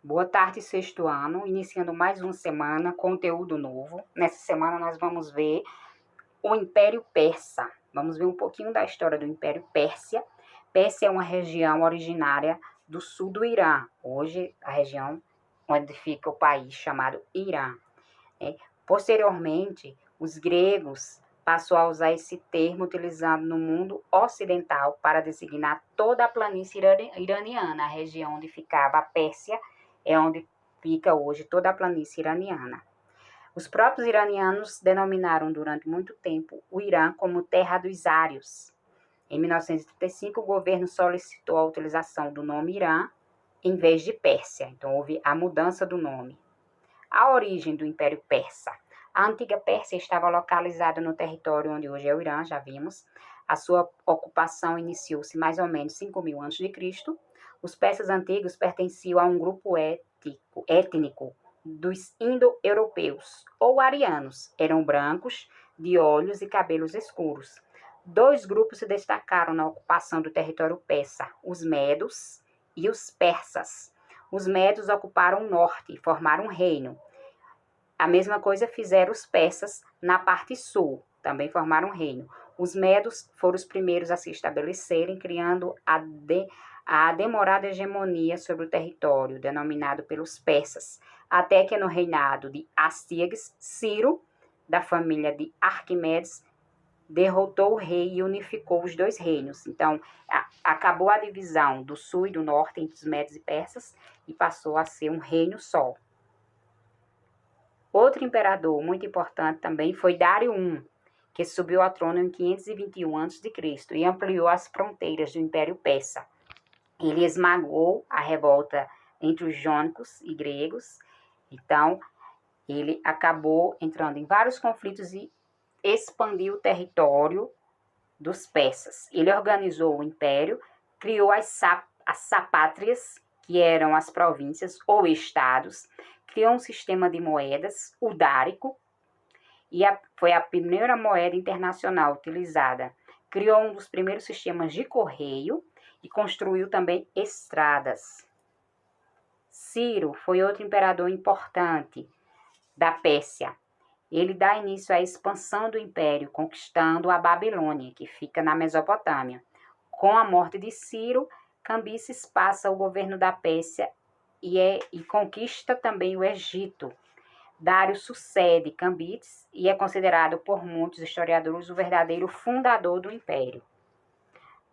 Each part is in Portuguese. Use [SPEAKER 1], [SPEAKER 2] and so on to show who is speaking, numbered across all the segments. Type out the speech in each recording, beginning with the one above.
[SPEAKER 1] Boa tarde, sexto ano, iniciando mais uma semana, conteúdo novo. Nessa semana nós vamos ver o Império Persa. Vamos ver um pouquinho da história do Império Pérsia. Pérsia é uma região originária do sul do Irã. Hoje, a região onde fica o país chamado Irã. Posteriormente, os gregos passou a usar esse termo utilizado no mundo ocidental para designar toda a planície iraniana, a região onde ficava a Pérsia, é onde fica hoje toda a planície iraniana. Os próprios iranianos denominaram durante muito tempo o Irã como terra dos ários. Em 1935, o governo solicitou a utilização do nome Irã em vez de Pérsia, então houve a mudança do nome. A origem do Império Persa. A antiga Pérsia estava localizada no território onde hoje é o Irã, já vimos. A sua ocupação iniciou-se mais ou menos 5.000 a.C. Os persas antigos pertenciam a um grupo étnico dos indo-europeus, ou arianos. Eram brancos, de olhos e cabelos escuros. Dois grupos se destacaram na ocupação do território persa, os medos e os persas. Os medos ocuparam o norte e formaram um reino. A mesma coisa fizeram os persas na parte sul, também formaram um reino. Os medos foram os primeiros a se estabelecerem, criando a demorada hegemonia sobre o território, denominado pelos persas, até que no reinado de Astíages, Ciro, da família de Arquimedes, derrotou o rei e unificou os dois reinos. Então, acabou a divisão do sul e do norte entre os medos e persas e passou a ser um reino só. Outro imperador muito importante também foi Dário I, que subiu ao trono em 521 a.C. e ampliou as fronteiras do Império Persa. Ele esmagou a revolta entre os jônicos e gregos, então ele acabou entrando em vários conflitos e expandiu o território dos persas. Ele organizou o império, criou as sapátrias, que eram as províncias ou estados, criou um sistema de moedas, o dárico, e foi a primeira moeda internacional utilizada. Criou um dos primeiros sistemas de correio e construiu também estradas. Ciro foi outro imperador importante da Pérsia. Ele dá início à expansão do império, conquistando a Babilônia, que fica na Mesopotâmia. Com a morte de Ciro, Cambises passa o governo da Pérsia e conquista também o Egito. Dário sucede Cambises e é considerado por muitos historiadores o verdadeiro fundador do império.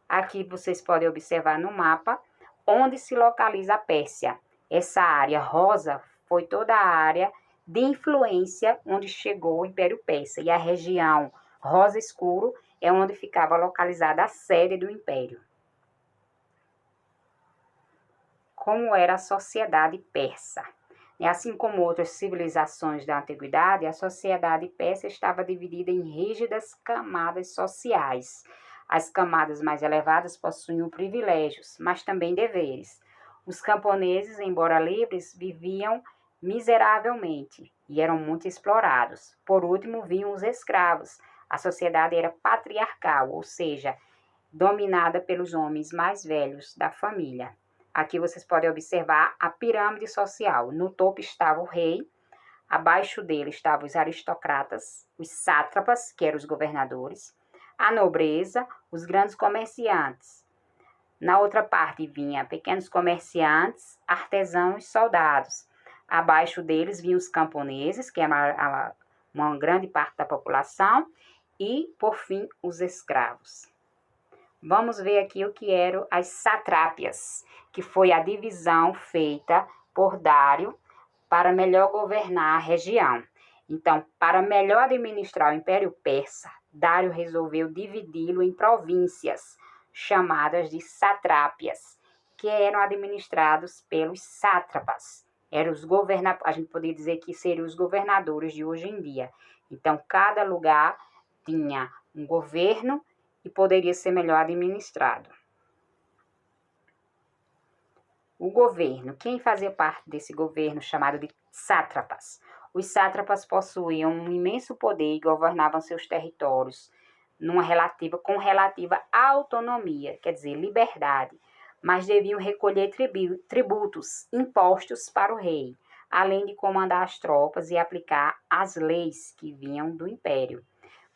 [SPEAKER 1] Aqui vocês podem observar no mapa onde se localiza a Pérsia. Essa área rosa foi toda a área de influência onde chegou o Império Persa, e a região rosa escuro é onde ficava localizada a sede do Império. Como era a sociedade persa? Assim como outras civilizações da antiguidade, a sociedade persa estava dividida em rígidas camadas sociais. As camadas mais elevadas possuíam privilégios, mas também deveres. Os camponeses, embora livres, viviam miseravelmente e eram muito explorados. Por último, vinham os escravos. A sociedade era patriarcal, ou seja, dominada pelos homens mais velhos da família. Aqui vocês podem observar a pirâmide social. No topo estava o rei, abaixo dele estavam os aristocratas, os sátrapas, que eram os governadores, a nobreza, os grandes comerciantes. Na outra parte vinha pequenos comerciantes, artesãos e soldados. Abaixo deles vinham os camponeses, que eram uma grande parte da população, e, por fim, os escravos. Vamos ver aqui o que eram as satrápias, que foi a divisão feita por Dário para melhor governar a região. Então, para melhor administrar o Império Persa, Dário resolveu dividi-lo em províncias, chamadas de satrápias, que eram administrados pelos sátrapas. Eram os a gente poderia dizer que seriam os governadores de hoje em dia. Então, cada lugar tinha um governo e poderia ser melhor administrado. O governo. Quem fazia parte desse governo chamado de sátrapas? Os sátrapas possuíam um imenso poder e governavam seus territórios com relativa autonomia, quer dizer, liberdade. mas deviam recolher tributos, impostos para o rei, além de comandar as tropas e aplicar as leis que vinham do império.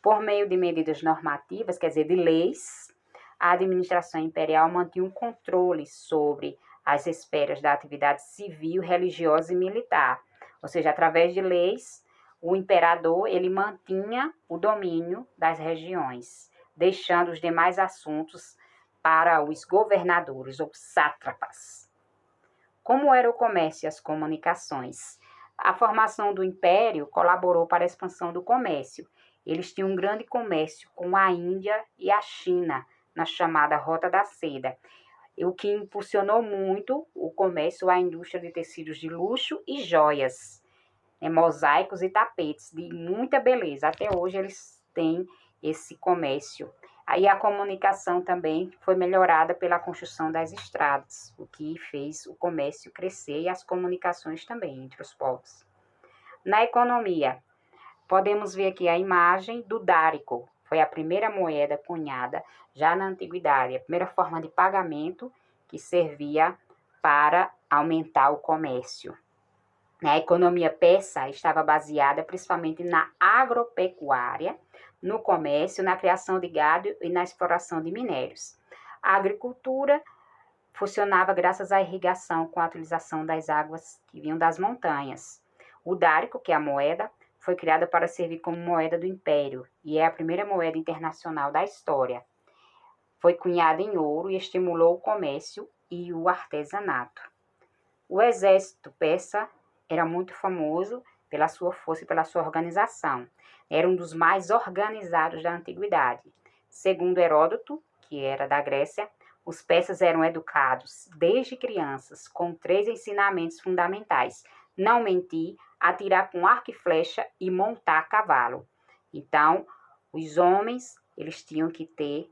[SPEAKER 1] Por meio de medidas normativas, quer dizer, de leis, a administração imperial mantinha um controle sobre as esferas da atividade civil, religiosa e militar. Ou seja, através de leis, o imperador ele mantinha o domínio das regiões, deixando os demais assuntos para os governadores ou sátrapas. Como era o comércio e as comunicações? A formação do império colaborou para a expansão do comércio. Eles tinham um grande comércio com a Índia e a China, na chamada Rota da Seda, o que impulsionou muito o comércio à indústria de tecidos de luxo e joias, mosaicos e tapetes de muita beleza. Até hoje eles têm esse comércio. Aí a comunicação também foi melhorada pela construção das estradas, o que fez o comércio crescer e as comunicações também entre os povos. Na economia, podemos ver aqui a imagem do dárico. Foi a primeira moeda cunhada já na antiguidade, a primeira forma de pagamento que servia para aumentar o comércio. A economia persa estava baseada principalmente na agropecuária, no comércio, na criação de gado e na exploração de minérios. A agricultura funcionava graças à irrigação com a utilização das águas que vinham das montanhas. O dárico, que é a moeda, foi criada para servir como moeda do império e é a primeira moeda internacional da história. Foi cunhada em ouro e estimulou o comércio e o artesanato. O exército persa era muito famoso pela sua força e pela sua organização. Era um dos mais organizados da antiguidade. Segundo Heródoto, que era da Grécia, os persas eram educados desde crianças com 3 ensinamentos fundamentais: não mentir, atirar com arco e flecha e montar a cavalo. Então, os homens, eles tinham que ter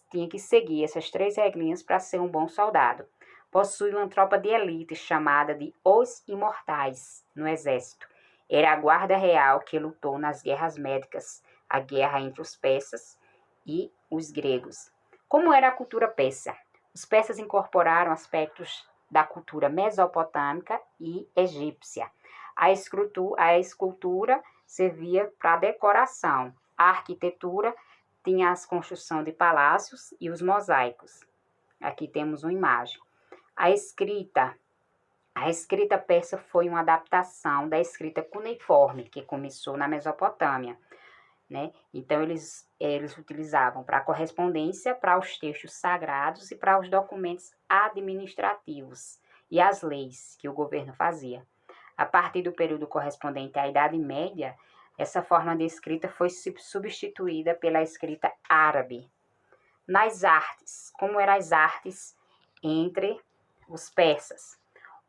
[SPEAKER 1] tinham que seguir essas 3 regrinhas para ser um bom soldado. Possui uma tropa de elite chamada de Os Imortais no exército. Era a guarda real que lutou nas guerras médicas, a guerra entre os persas e os gregos. Como era a cultura persa? Os persas incorporaram aspectos da cultura mesopotâmica e egípcia. A escultura servia para decoração. A arquitetura tinha a construção de palácios e os mosaicos. Aqui temos uma imagem. A escrita persa foi uma adaptação da escrita cuneiforme, que começou na Mesopotâmia, né? Então, eles utilizavam para a correspondência, para os textos sagrados e para os documentos administrativos e as leis que o governo fazia. A partir do período correspondente à Idade Média, essa forma de escrita foi substituída pela escrita árabe. Nas artes, como eram as artes entre os persas?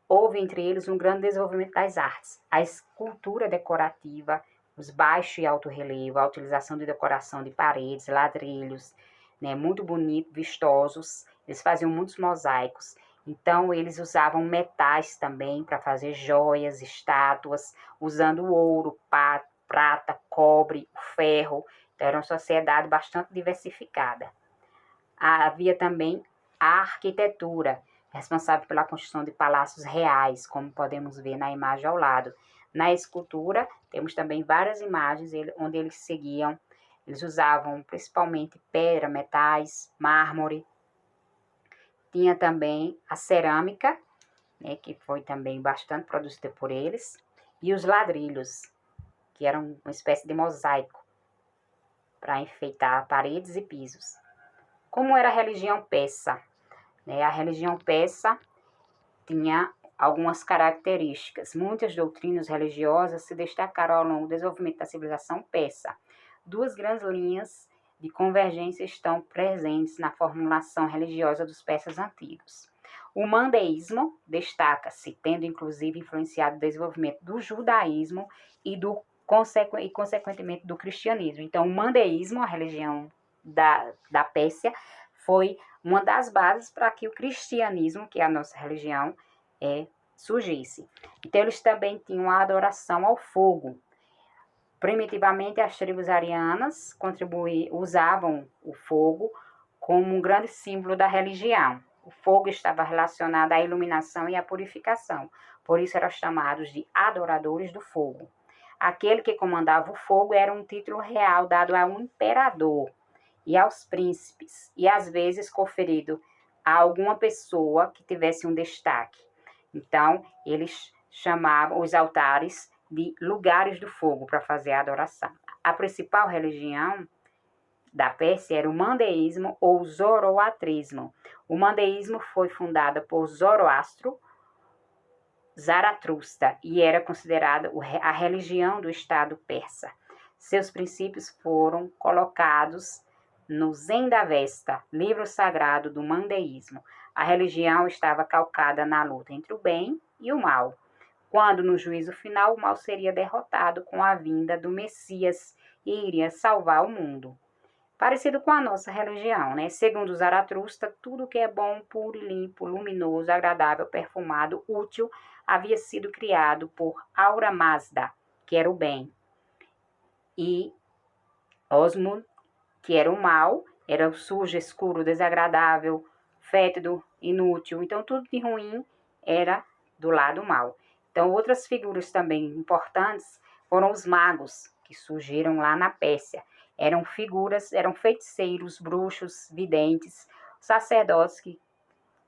[SPEAKER 1] Houve entre eles um grande desenvolvimento das artes. A escultura decorativa, os baixo e alto relevo, a utilização de decoração de paredes, ladrilhos, né, muito bonitos, vistosos. Eles faziam muitos mosaicos. Então, eles usavam metais também para fazer joias, estátuas, usando ouro, prata, cobre, ferro. Então, era uma sociedade bastante diversificada. Havia também a arquitetura, responsável pela construção de palácios reais, como podemos ver na imagem ao lado. Na escultura, temos também várias imagens onde eles usavam principalmente pedra, metais, mármore. Tinha também a cerâmica, né, que foi também bastante produzida por eles, e os ladrilhos, que eram uma espécie de mosaico para enfeitar paredes e pisos. Como era a religião persa? A religião persa tinha algumas características. Muitas doutrinas religiosas se destacaram ao longo do desenvolvimento da civilização persa. 2 grandes linhas de convergência estão presentes na formulação religiosa dos persas antigos. O mandeísmo destaca-se, tendo inclusive influenciado o desenvolvimento do judaísmo e consequentemente do cristianismo. Então, o mandeísmo, a religião da Pérsia, foi uma das bases para que o cristianismo, que é a nossa religião, surgisse. Então, eles também tinham a adoração ao fogo. Primitivamente, as tribos arianas usavam o fogo como um grande símbolo da religião. O fogo estava relacionado à iluminação e à purificação, por isso eram chamados de adoradores do fogo. Aquele que comandava o fogo era um título real dado a um imperador e aos príncipes, e às vezes conferido a alguma pessoa que tivesse um destaque. Então, eles chamavam os altares de lugares do fogo para fazer a adoração. A principal religião da Pérsia era o mandeísmo ou zoroatrismo. O mandeísmo foi fundado por Zoroastro, Zaratustra, e era considerada a religião do Estado persa. Seus princípios foram colocados no Zendavesta, livro sagrado do mandeísmo. A religião estava calcada na luta entre o bem e o mal, quando no juízo final o mal seria derrotado com a vinda do Messias e iria salvar o mundo. Parecido com a nossa religião, né? Segundo Zaratustra, tudo que é bom, puro, limpo, luminoso, agradável, perfumado, útil, havia sido criado por Ahura Mazda, que era o bem, e Osmund, que era o mal, era o sujo, escuro, desagradável, fétido, inútil. Então, tudo de ruim era do lado mal. Então, outras figuras também importantes foram os magos, que surgiram lá na Pérsia. Eram feiticeiros, bruxos, videntes, sacerdotes que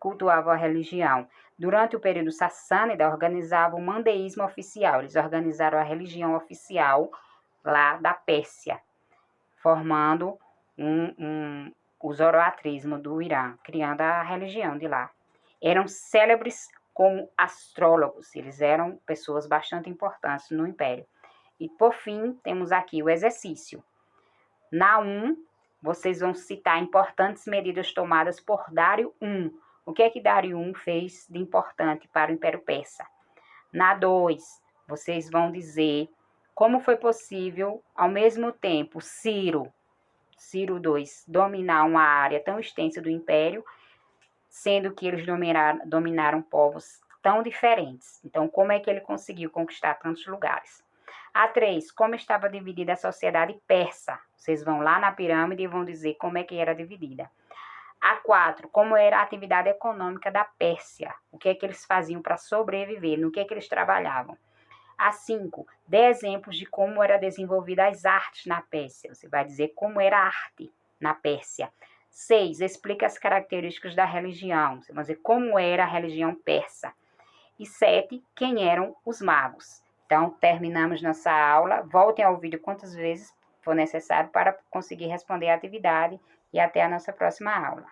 [SPEAKER 1] cultuavam a religião. Durante o período sassânida, organizavam o mandeísmo oficial. Eles organizaram a religião oficial lá da Pérsia, formando o zoroatrismo do Irã, criando a religião de lá. Eram célebres como astrólogos, eles eram pessoas bastante importantes no Império. E, por fim, temos aqui o exercício. Na 1, vocês vão citar importantes medidas tomadas por Dário I. O que é que Dário I fez de importante para o Império Persa? Na 2, vocês vão dizer como foi possível, ao mesmo tempo, Ciro II, dominar uma área tão extensa do Império, sendo que eles dominaram povos tão diferentes. Então, como é que ele conseguiu conquistar tantos lugares? A 3, como estava dividida a sociedade persa? Vocês vão lá na pirâmide e vão dizer como é que era dividida. A 4, como era a atividade econômica da Pérsia? O que é que eles faziam para sobreviver? No que é que eles trabalhavam? A 5, dê exemplos de como era desenvolvida as artes na Pérsia. Você vai dizer como era a arte na Pérsia. 6, explica as características da religião. Você vai dizer como era a religião persa. E 7, quem eram os magos. Então, terminamos nossa aula. Voltem ao vídeo quantas vezes for necessário para conseguir responder a atividade e até a nossa próxima aula.